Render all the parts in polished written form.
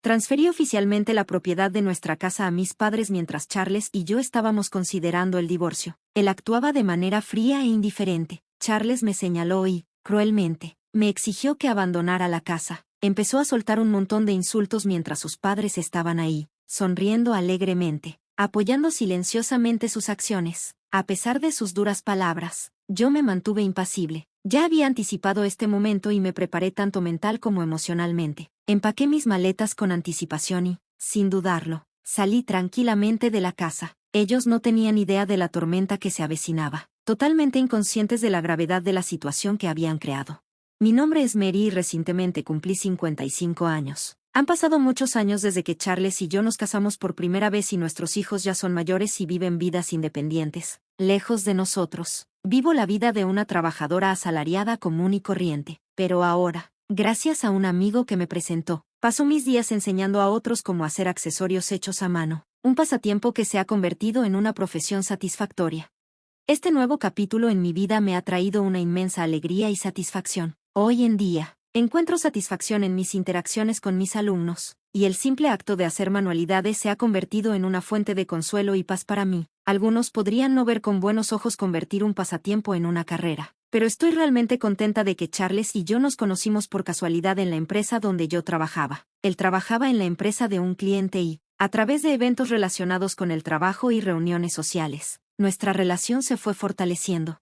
Transferí oficialmente la propiedad de nuestra casa a mis padres mientras Charles y yo estábamos considerando el divorcio. Él actuaba de manera fría e indiferente. Charles me señaló y, cruelmente, me exigió que abandonara la casa. Empezó a soltar un montón de insultos mientras sus padres estaban ahí, sonriendo alegremente, apoyando silenciosamente sus acciones. A pesar de sus duras palabras, yo me mantuve impasible. Ya había anticipado este momento y me preparé tanto mental como emocionalmente. Empaqué mis maletas con anticipación y, sin dudarlo, salí tranquilamente de la casa. Ellos no tenían idea de la tormenta que se avecinaba, totalmente inconscientes de la gravedad de la situación que habían creado. Mi nombre es Mary y recientemente cumplí 55 años. Han pasado muchos años desde que Charles y yo nos casamos por primera vez y nuestros hijos ya son mayores y viven vidas independientes. Lejos de nosotros, vivo la vida de una trabajadora asalariada común y corriente. Pero ahora, gracias a un amigo que me presentó, paso mis días enseñando a otros cómo hacer accesorios hechos a mano, un pasatiempo que se ha convertido en una profesión satisfactoria. Este nuevo capítulo en mi vida me ha traído una inmensa alegría y satisfacción. Hoy en día, encuentro satisfacción en mis interacciones con mis alumnos, y el simple acto de hacer manualidades se ha convertido en una fuente de consuelo y paz para mí. Algunos podrían no ver con buenos ojos convertir un pasatiempo en una carrera, pero estoy realmente contenta de que Charles y yo nos conocimos por casualidad en la empresa donde yo trabajaba. Él trabajaba en la empresa de un cliente y, a través de eventos relacionados con el trabajo y reuniones sociales, nuestra relación se fue fortaleciendo.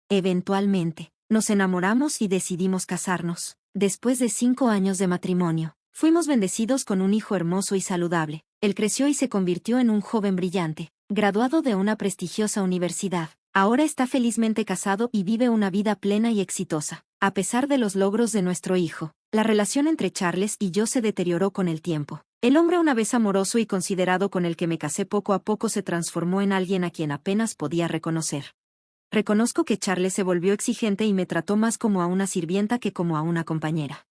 Eventualmente, nos enamoramos y decidimos casarnos. Después de 5 años de matrimonio, fuimos bendecidos con un hijo hermoso y saludable. Él creció y se convirtió en un joven brillante, graduado de una prestigiosa universidad. Ahora está felizmente casado y vive una vida plena y exitosa. A pesar de los logros de nuestro hijo, la relación entre Charles y yo se deterioró con el tiempo. El hombre una vez amoroso y considerado con el que me casé poco a poco se transformó en alguien a quien apenas podía reconocer. Reconozco que Charles se volvió exigente y me trató más como a una sirvienta que como a una compañera.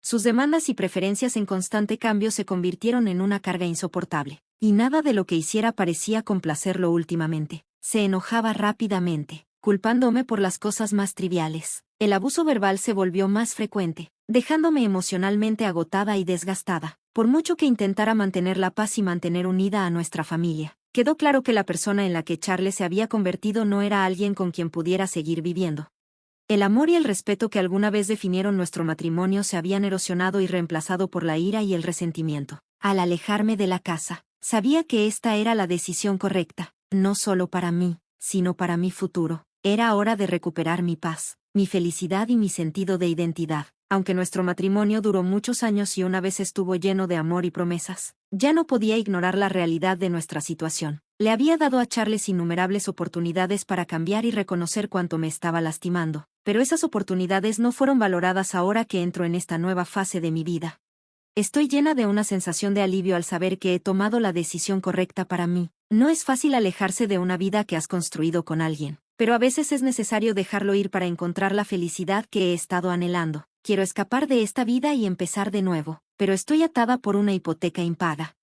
Sus demandas y preferencias en constante cambio se convirtieron en una carga insoportable, y nada de lo que hiciera parecía complacerlo últimamente. Se enojaba rápidamente, culpándome por las cosas más triviales. El abuso verbal se volvió más frecuente, dejándome emocionalmente agotada y desgastada. Por mucho que intentara mantener la paz y mantener unida a nuestra familia, quedó claro que la persona en la que Charles se había convertido no era alguien con quien pudiera seguir viviendo. El amor y el respeto que alguna vez definieron nuestro matrimonio se habían erosionado y reemplazado por la ira y el resentimiento. Al alejarme de la casa, sabía que esta era la decisión correcta, no solo para mí, sino para mi futuro. Era hora de recuperar mi paz, mi felicidad y mi sentido de identidad. Aunque nuestro matrimonio duró muchos años y una vez estuvo lleno de amor y promesas, ya no podía ignorar la realidad de nuestra situación. Le había dado a Charles innumerables oportunidades para cambiar y reconocer cuánto me estaba lastimando, pero esas oportunidades no fueron valoradas ahora que entro en esta nueva fase de mi vida. Estoy llena de una sensación de alivio al saber que he tomado la decisión correcta para mí. No es fácil alejarse de una vida que has construido con alguien, pero a veces es necesario dejarlo ir para encontrar la felicidad que he estado anhelando. Quiero escapar de esta vida y empezar de nuevo, pero estoy atada por una hipoteca impaga.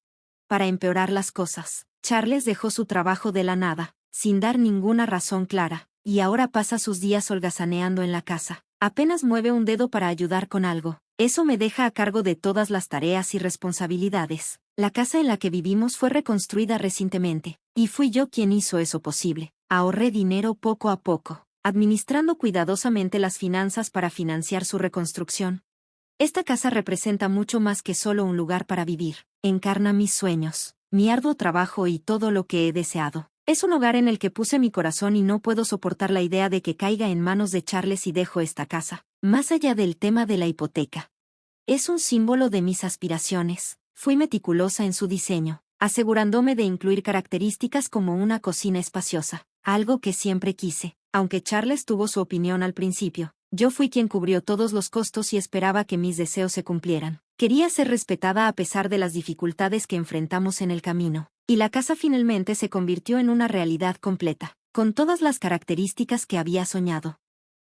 Para empeorar las cosas, Charles dejó su trabajo de la nada, sin dar ninguna razón clara, y ahora pasa sus días holgazaneando en la casa. Apenas mueve un dedo para ayudar con algo. Eso me deja a cargo de todas las tareas y responsabilidades. La casa en la que vivimos fue reconstruida recientemente, y fui yo quien hizo eso posible. Ahorré dinero poco a poco, administrando cuidadosamente las finanzas para financiar su reconstrucción. Esta casa representa mucho más que solo un lugar para vivir. Encarna mis sueños, mi arduo trabajo y todo lo que he deseado. Es un hogar en el que puse mi corazón y no puedo soportar la idea de que caiga en manos de Charles y dejo esta casa. Más allá del tema de la hipoteca, es un símbolo de mis aspiraciones. Fui meticulosa en su diseño, asegurándome de incluir características como una cocina espaciosa, algo que siempre quise. Aunque Charles tuvo su opinión al principio, yo fui quien cubrió todos los costos y esperaba que mis deseos se cumplieran. Quería ser respetada a pesar de las dificultades que enfrentamos en el camino, y la casa finalmente se convirtió en una realidad completa, con todas las características que había soñado.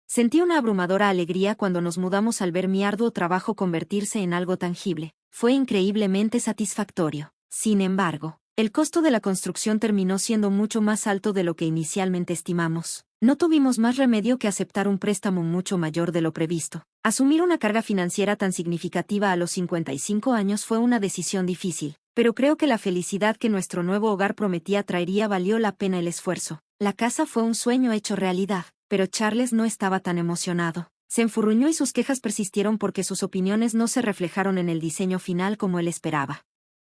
Sentí una abrumadora alegría cuando nos mudamos al ver mi arduo trabajo convertirse en algo tangible. Fue increíblemente satisfactorio. Sin embargo, El costo de la construcción terminó siendo mucho más alto de lo que inicialmente estimamos. No tuvimos más remedio que aceptar un préstamo mucho mayor de lo previsto. Asumir una carga financiera tan significativa a los 55 años fue una decisión difícil, pero creo que la felicidad que nuestro nuevo hogar prometía traería valió la pena el esfuerzo. La casa fue un sueño hecho realidad, pero Charles no estaba tan emocionado. Se enfurruñó y sus quejas persistieron porque sus opiniones no se reflejaron en el diseño final como él esperaba.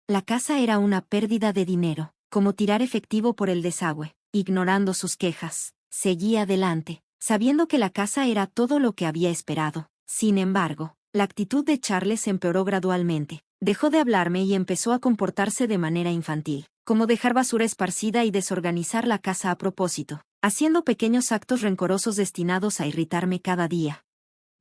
La casa era una pérdida de dinero, como tirar efectivo por el desagüe. Ignorando sus quejas, seguí adelante, sabiendo que la casa era todo lo que había esperado. Sin embargo, la actitud de Charles empeoró gradualmente. Dejó de hablarme y empezó a comportarse de manera infantil, como dejar basura esparcida y desorganizar la casa a propósito, haciendo pequeños actos rencorosos destinados a irritarme cada día.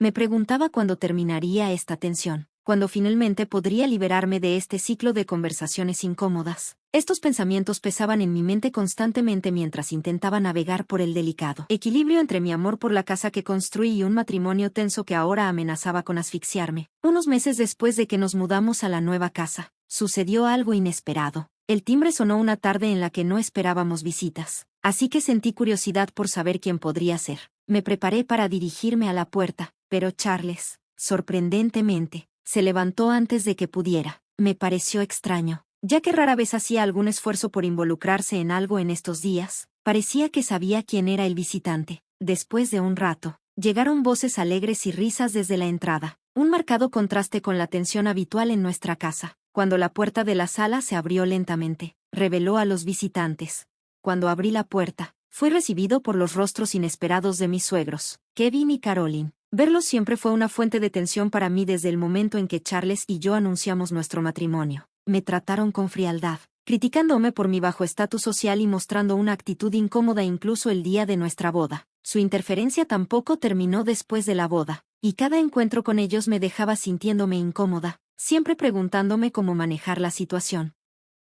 Me preguntaba cuándo terminaría esta tensión, cuándo finalmente podría liberarme de este ciclo de conversaciones incómodas. Estos pensamientos pesaban en mi mente constantemente mientras intentaba navegar por el delicado equilibrio entre mi amor por la casa que construí y un matrimonio tenso que ahora amenazaba con asfixiarme. Unos meses después de que nos mudamos a la nueva casa, sucedió algo inesperado. El timbre sonó una tarde en la que no esperábamos visitas, así que sentí curiosidad por saber quién podría ser. Me preparé para dirigirme a la puerta, pero Charles, sorprendentemente, se levantó antes de que pudiera. Me pareció extraño, ya que rara vez hacía algún esfuerzo por involucrarse en algo en estos días. Parecía que sabía quién era el visitante. Después de un rato, llegaron voces alegres y risas desde la entrada, un marcado contraste con la tensión habitual en nuestra casa. Cuando la puerta de la sala se abrió lentamente, reveló a los visitantes. Cuando abrí la puerta, fui recibido por los rostros inesperados de mis suegros, Kevin y Caroline. Verlos siempre fue una fuente de tensión para mí desde el momento en que Charles y yo anunciamos nuestro matrimonio. Me trataron con frialdad, criticándome por mi bajo estatus social y mostrando una actitud incómoda incluso el día de nuestra boda. Su interferencia tampoco terminó después de la boda, y cada encuentro con ellos me dejaba sintiéndome incómoda, siempre preguntándome cómo manejar la situación.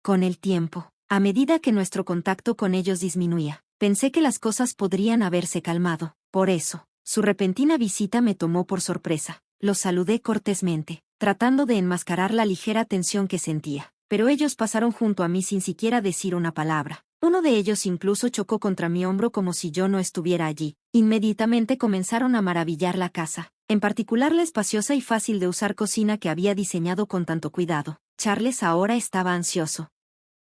Con el tiempo, a medida que nuestro contacto con ellos disminuía, pensé que las cosas podrían haberse calmado. Por eso, su repentina visita me tomó por sorpresa. Los saludé cortésmente, tratando de enmascarar la ligera tensión que sentía, pero ellos pasaron junto a mí sin siquiera decir una palabra. Uno de ellos incluso chocó contra mi hombro como si yo no estuviera allí. Inmediatamente comenzaron a maravillar la casa, en particular la espaciosa y fácil de usar cocina que había diseñado con tanto cuidado. Charles ahora estaba ansioso.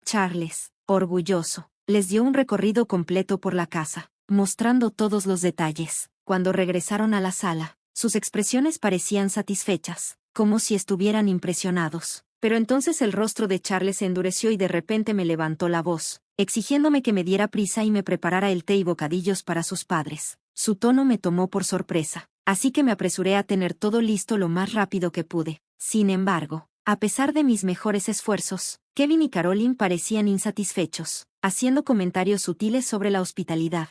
Charles, orgulloso, les dio un recorrido completo por la casa, mostrando todos los detalles. Cuando regresaron a la sala, sus expresiones parecían satisfechas, como si estuvieran impresionados. Pero entonces el rostro de Charles se endureció y de repente me levantó la voz, exigiéndome que me diera prisa y me preparara el té y bocadillos para sus padres. Su tono me tomó por sorpresa, así que me apresuré a tener todo listo lo más rápido que pude. Sin embargo, a pesar de mis mejores esfuerzos, Kevin y Caroline parecían insatisfechos, haciendo comentarios sutiles sobre la hospitalidad.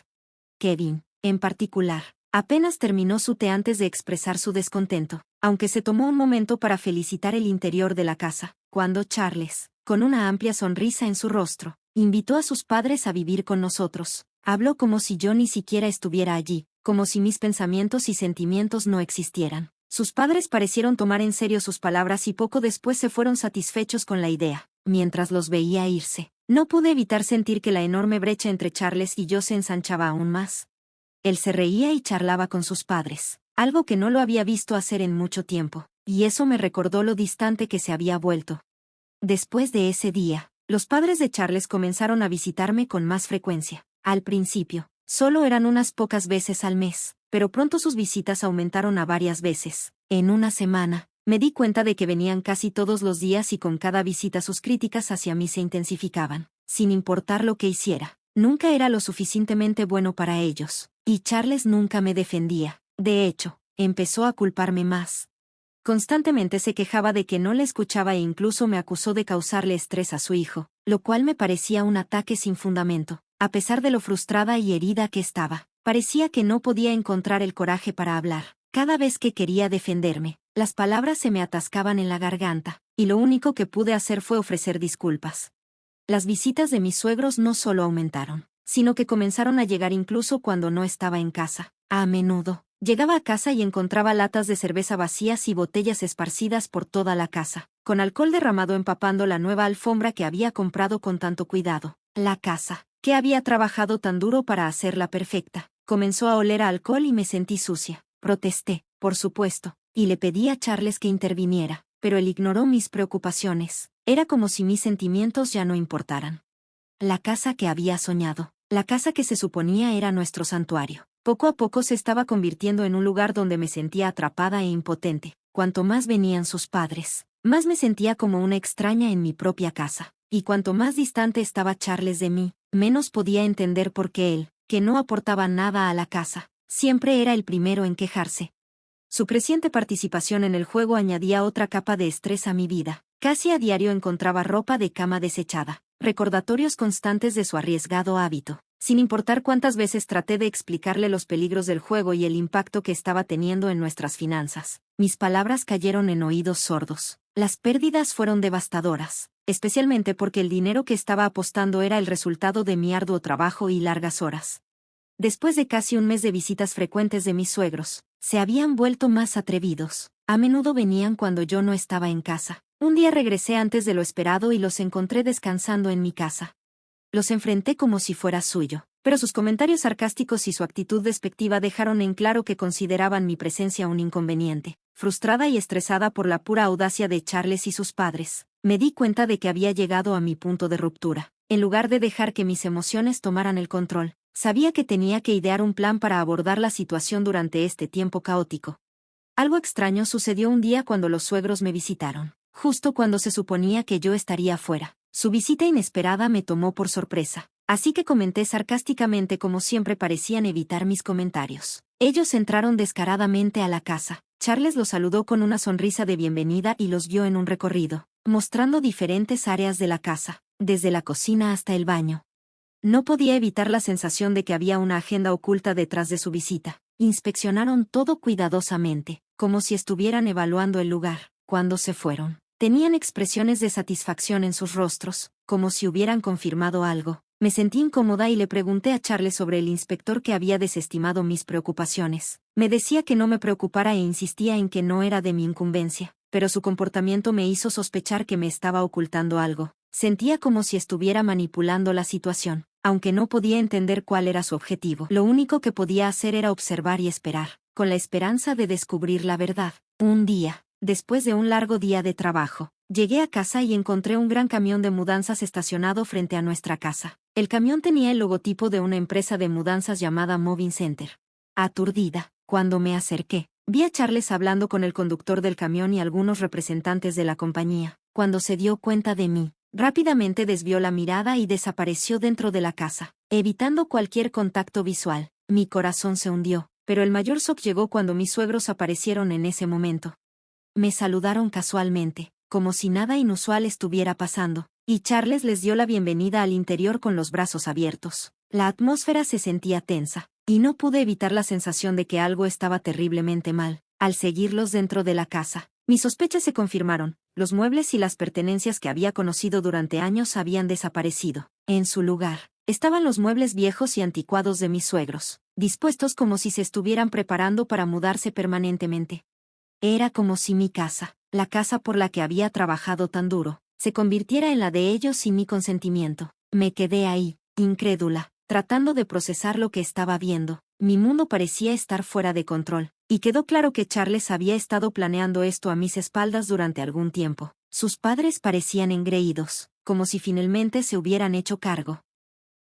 Kevin, en particular, apenas terminó su té antes de expresar su descontento, aunque se tomó un momento para felicitar el interior de la casa. Cuando Charles, con una amplia sonrisa en su rostro, invitó a sus padres a vivir con nosotros, habló como si yo ni siquiera estuviera allí, como si mis pensamientos y sentimientos no existieran. Sus padres parecieron tomar en serio sus palabras y poco después se fueron satisfechos con la idea. Mientras los veía irse, no pude evitar sentir que la enorme brecha entre Charles y yo se ensanchaba aún más. Él se reía y charlaba con sus padres, algo que no lo había visto hacer en mucho tiempo, y eso me recordó lo distante que se había vuelto. Después de ese día, los padres de Charles comenzaron a visitarme con más frecuencia. Al principio, solo eran unas pocas veces al mes, pero pronto sus visitas aumentaron a varias veces. En una semana, me di cuenta de que venían casi todos los días y con cada visita sus críticas hacia mí se intensificaban. Sin importar lo que hiciera, nunca era lo suficientemente bueno para ellos. Y Charles nunca me defendía. De hecho, empezó a culparme más. Constantemente se quejaba de que no le escuchaba e incluso me acusó de causarle estrés a su hijo, lo cual me parecía un ataque sin fundamento. A pesar de lo frustrada y herida que estaba, parecía que no podía encontrar el coraje para hablar. Cada vez que quería defenderme, las palabras se me atascaban en la garganta, y lo único que pude hacer fue ofrecer disculpas. Las visitas de mis suegros no solo aumentaron, sino que comenzaron a llegar incluso cuando no estaba en casa. A menudo, llegaba a casa y encontraba latas de cerveza vacías y botellas esparcidas por toda la casa. con alcohol derramado empapando la nueva alfombra que había comprado con tanto cuidado. La casa, que había trabajado tan duro para hacerla perfecta, comenzó a oler a alcohol y me sentí sucia. Protesté, por supuesto, y le pedí a Charles que interviniera, pero él ignoró mis preocupaciones. Era como si mis sentimientos ya no importaran. La casa que había soñado, la casa que se suponía era nuestro santuario, poco a poco se estaba convirtiendo en un lugar donde me sentía atrapada e impotente. Cuanto más venían sus padres, más me sentía como una extraña en mi propia casa, y cuanto más distante estaba Charles de mí, menos podía entender por qué él, que no aportaba nada a la casa, siempre era el primero en quejarse. Su creciente participación en el juego añadía otra capa de estrés a mi vida. Casi a diario encontraba ropa de cama desechada, recordatorios constantes de su arriesgado hábito. Sin importar cuántas veces traté de explicarle los peligros del juego y el impacto que estaba teniendo en nuestras finanzas, mis palabras cayeron en oídos sordos. Las pérdidas fueron devastadoras, especialmente porque el dinero que estaba apostando era el resultado de mi arduo trabajo y largas horas. Después de casi un mes de visitas frecuentes de mis suegros, se habían vuelto más atrevidos. A menudo venían cuando yo no estaba en casa. Un día regresé antes de lo esperado y los encontré descansando en mi casa. Los enfrenté como si fuera suyo, pero sus comentarios sarcásticos y su actitud despectiva dejaron en claro que consideraban mi presencia un inconveniente. Frustrada y estresada por la pura audacia de Charles y sus padres, me di cuenta de que había llegado a mi punto de ruptura. En lugar de dejar que mis emociones tomaran el control, sabía que tenía que idear un plan para abordar la situación durante este tiempo caótico. Algo extraño sucedió un día cuando los suegros me visitaron, justo cuando se suponía que yo estaría fuera. Su visita inesperada me tomó por sorpresa, así que comenté sarcásticamente como siempre parecían evitar mis comentarios. Ellos entraron descaradamente a la casa. Charles los saludó con una sonrisa de bienvenida y los guió en un recorrido, mostrando diferentes áreas de la casa, desde la cocina hasta el baño. No podía evitar la sensación de que había una agenda oculta detrás de su visita. Inspeccionaron todo cuidadosamente, como si estuvieran evaluando el lugar. Cuando se fueron, tenían expresiones de satisfacción en sus rostros, como si hubieran confirmado algo. Me sentí incómoda y le pregunté a Charles sobre el inspector que había desestimado mis preocupaciones. Me decía que no me preocupara e insistía en que no era de mi incumbencia, pero su comportamiento me hizo sospechar que me estaba ocultando algo. Sentía como si estuviera manipulando la situación. Aunque no podía entender cuál era su objetivo, lo único que podía hacer era observar y esperar, con la esperanza de descubrir la verdad. Un día, después de un largo día de trabajo, llegué a casa y encontré un gran camión de mudanzas estacionado frente a nuestra casa. El camión tenía el logotipo de una empresa de mudanzas llamada Moving Center. Aturdida, cuando me acerqué, vi a Charles hablando con el conductor del camión y algunos representantes de la compañía. Cuando se dio cuenta de mí, rápidamente desvió la mirada y desapareció dentro de la casa, evitando cualquier contacto visual. Mi corazón se hundió, pero el mayor shock llegó cuando mis suegros aparecieron en ese momento. Me saludaron casualmente, como si nada inusual estuviera pasando, y Charles les dio la bienvenida al interior con los brazos abiertos. La atmósfera se sentía tensa, y no pude evitar la sensación de que algo estaba terriblemente mal. Al seguirlos dentro de la casa, mis sospechas se confirmaron. Los muebles y las pertenencias que había conocido durante años habían desaparecido. En su lugar, estaban los muebles viejos y anticuados de mis suegros, dispuestos como si se estuvieran preparando para mudarse permanentemente. Era como si mi casa, la casa por la que había trabajado tan duro, se convirtiera en la de ellos sin mi consentimiento. Me quedé ahí, incrédula, tratando de procesar lo que estaba viendo. Mi mundo parecía estar fuera de control. Y quedó claro que Charles había estado planeando esto a mis espaldas durante algún tiempo. Sus padres parecían engreídos, como si finalmente se hubieran hecho cargo.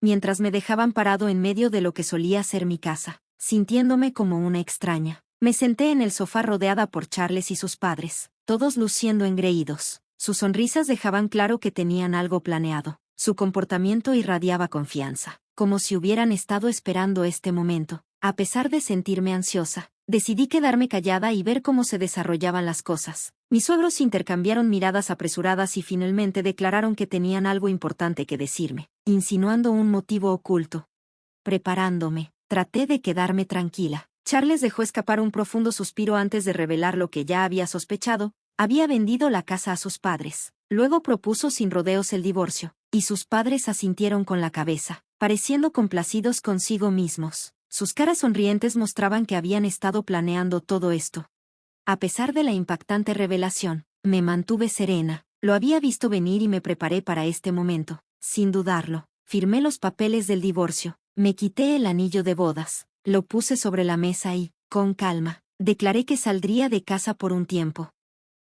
Mientras me dejaban parado en medio de lo que solía ser mi casa, sintiéndome como una extraña, me senté en el sofá rodeada por Charles y sus padres, todos luciendo engreídos. Sus sonrisas dejaban claro que tenían algo planeado. Su comportamiento irradiaba confianza, como si hubieran estado esperando este momento. A pesar de sentirme ansiosa, decidí quedarme callada y ver cómo se desarrollaban las cosas. Mis suegros intercambiaron miradas apresuradas y finalmente declararon que tenían algo importante que decirme, insinuando un motivo oculto. Preparándome, traté de quedarme tranquila. Charles dejó escapar un profundo suspiro antes de revelar lo que ya había sospechado. Había vendido la casa a sus padres. Luego propuso sin rodeos el divorcio, y sus padres asintieron con la cabeza, pareciendo complacidos consigo mismos. Sus caras sonrientes mostraban que habían estado planeando todo esto. A pesar de la impactante revelación, Me mantuve serena. Lo había visto venir y me preparé para este momento. Sin dudarlo, firmé los papeles del divorcio. Me quité el anillo de bodas. Lo puse sobre la mesa y, con calma, declaré que saldría de casa por un tiempo.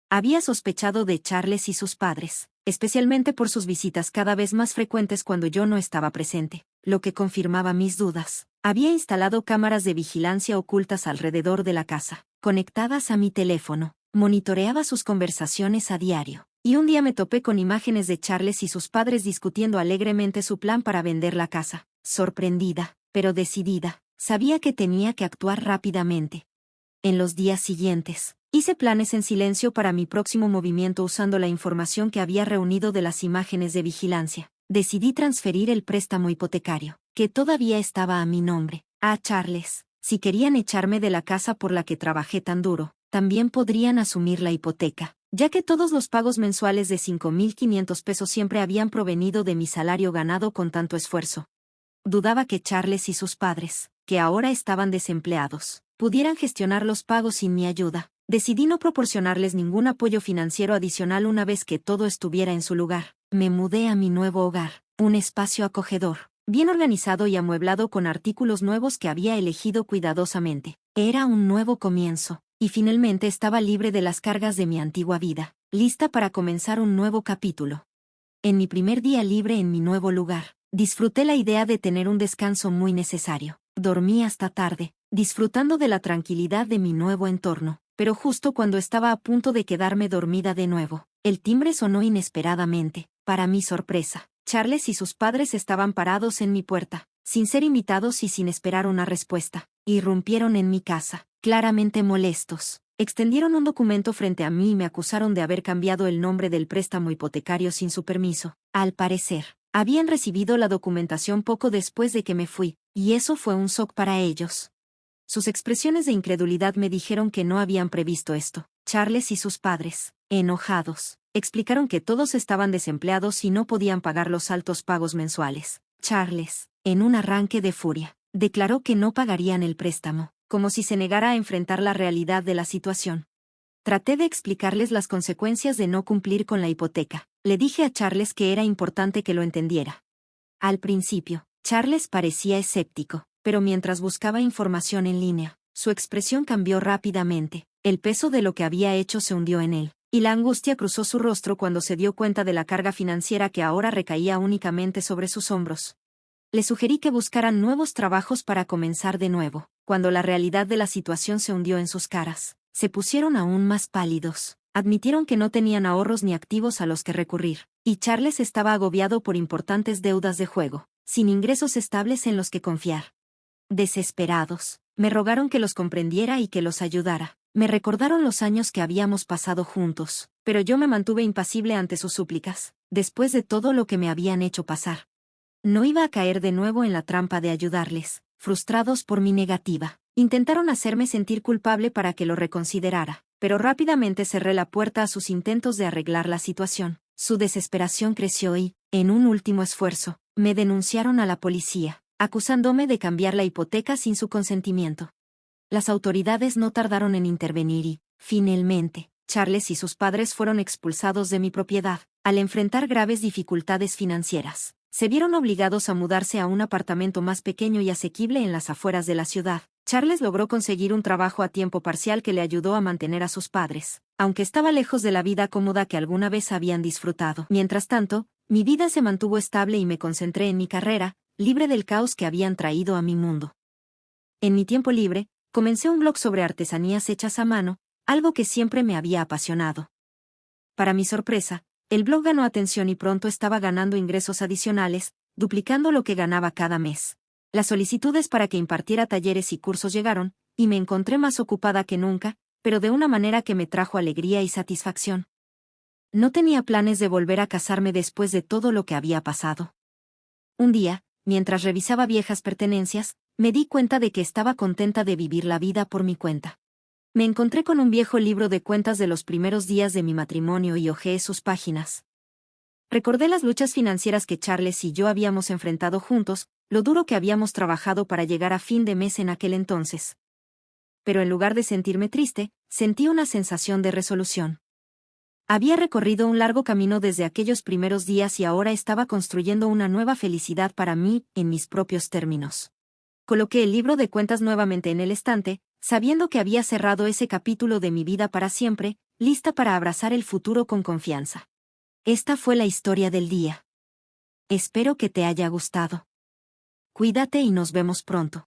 Había sospechado de Charles y sus padres, especialmente por sus visitas cada vez más frecuentes cuando yo no estaba presente, lo que confirmaba mis dudas. Había instalado cámaras de vigilancia ocultas alrededor de la casa, conectadas a mi teléfono. Monitoreaba sus conversaciones a diario. Y un día me topé con imágenes de Charles y sus padres discutiendo alegremente su plan para vender la casa. Sorprendida, pero decidida, sabía que tenía que actuar rápidamente. En los días siguientes, hice planes en silencio para mi próximo movimiento usando la información que había reunido de las imágenes de vigilancia. Decidí transferir el préstamo hipotecario, que todavía estaba a mi nombre, a Charles. Si querían echarme de la casa por la que trabajé tan duro, también podrían asumir la hipoteca, ya que todos los pagos mensuales de 5.500 pesos siempre habían provenido de mi salario ganado con tanto esfuerzo. Dudaba que Charles y sus padres, que ahora estaban desempleados, pudieran gestionar los pagos sin mi ayuda. Decidí no proporcionarles ningún apoyo financiero adicional una vez que todo estuviera en su lugar. Me mudé a mi nuevo hogar, un espacio acogedor, bien organizado y amueblado con artículos nuevos que había elegido cuidadosamente. Era un nuevo comienzo, y finalmente estaba libre de las cargas de mi antigua vida, lista para comenzar un nuevo capítulo. En mi primer día libre en mi nuevo lugar, disfruté la idea de tener un descanso muy necesario. Dormí hasta tarde, disfrutando de la tranquilidad de mi nuevo entorno, pero justo cuando estaba a punto de quedarme dormida de nuevo, el timbre sonó inesperadamente. Para mi sorpresa, Charles y sus padres estaban parados en mi puerta, sin ser invitados y sin esperar una respuesta. Irrumpieron en mi casa, claramente molestos. Extendieron un documento frente a mí y me acusaron de haber cambiado el nombre del préstamo hipotecario sin su permiso. Al parecer, habían recibido la documentación poco después de que me fui, y eso fue un shock para ellos. Sus expresiones de incredulidad me dijeron que no habían previsto esto. Charles y sus padres, enojados, explicaron que todos estaban desempleados y no podían pagar los altos pagos mensuales. Charles, en un arranque de furia, declaró que no pagarían el préstamo, como si se negara a enfrentar la realidad de la situación. Traté de explicarles las consecuencias de no cumplir con la hipoteca. Le dije a Charles que era importante que lo entendiera. Al principio, Charles parecía escéptico, pero mientras buscaba información en línea, su expresión cambió rápidamente. El peso de lo que había hecho se hundió en él, y la angustia cruzó su rostro cuando se dio cuenta de la carga financiera que ahora recaía únicamente sobre sus hombros. Le sugerí que buscaran nuevos trabajos para comenzar de nuevo. Cuando la realidad de la situación se hundió en sus caras, se pusieron aún más pálidos. Admitieron que no tenían ahorros ni activos a los que recurrir, y Charles estaba agobiado por importantes deudas de juego, sin ingresos estables en los que confiar. Desesperados, me rogaron que los comprendiera y que los ayudara. Me recordaron los años que habíamos pasado juntos, pero yo me mantuve impasible ante sus súplicas, después de todo lo que me habían hecho pasar. No iba a caer de nuevo en la trampa de ayudarles. Frustrados por mi negativa, intentaron hacerme sentir culpable para que lo reconsiderara, pero rápidamente cerré la puerta a sus intentos de arreglar la situación. Su desesperación creció y, en un último esfuerzo, me denunciaron a la policía, acusándome de cambiar la hipoteca sin su consentimiento. Las autoridades no tardaron en intervenir y, finalmente, Charles y sus padres fueron expulsados de mi propiedad. Al enfrentar graves dificultades financieras, se vieron obligados a mudarse a un apartamento más pequeño y asequible en las afueras de la ciudad. Charles logró conseguir un trabajo a tiempo parcial que le ayudó a mantener a sus padres, aunque estaba lejos de la vida cómoda que alguna vez habían disfrutado. Mientras tanto, mi vida se mantuvo estable y me concentré en mi carrera, libre del caos que habían traído a mi mundo. En mi tiempo libre, comencé un blog sobre artesanías hechas a mano, algo que siempre me había apasionado. Para mi sorpresa, el blog ganó atención y pronto estaba ganando ingresos adicionales, duplicando lo que ganaba cada mes. Las solicitudes para que impartiera talleres y cursos llegaron, y me encontré más ocupada que nunca, pero de una manera que me trajo alegría y satisfacción. No tenía planes de volver a casarme después de todo lo que había pasado. Un día, mientras revisaba viejas pertenencias, me di cuenta de que estaba contenta de vivir la vida por mi cuenta. Me encontré con un viejo libro de cuentas de los primeros días de mi matrimonio y hojeé sus páginas. Recordé las luchas financieras que Charles y yo habíamos enfrentado juntos, lo duro que habíamos trabajado para llegar a fin de mes en aquel entonces. Pero en lugar de sentirme triste, sentí una sensación de resolución. Había recorrido un largo camino desde aquellos primeros días y ahora estaba construyendo una nueva felicidad para mí, en mis propios términos. Coloqué el libro de cuentas nuevamente en el estante, sabiendo que había cerrado ese capítulo de mi vida para siempre, lista para abrazar el futuro con confianza. Esta fue la historia del día. Espero que te haya gustado. Cuídate y nos vemos pronto.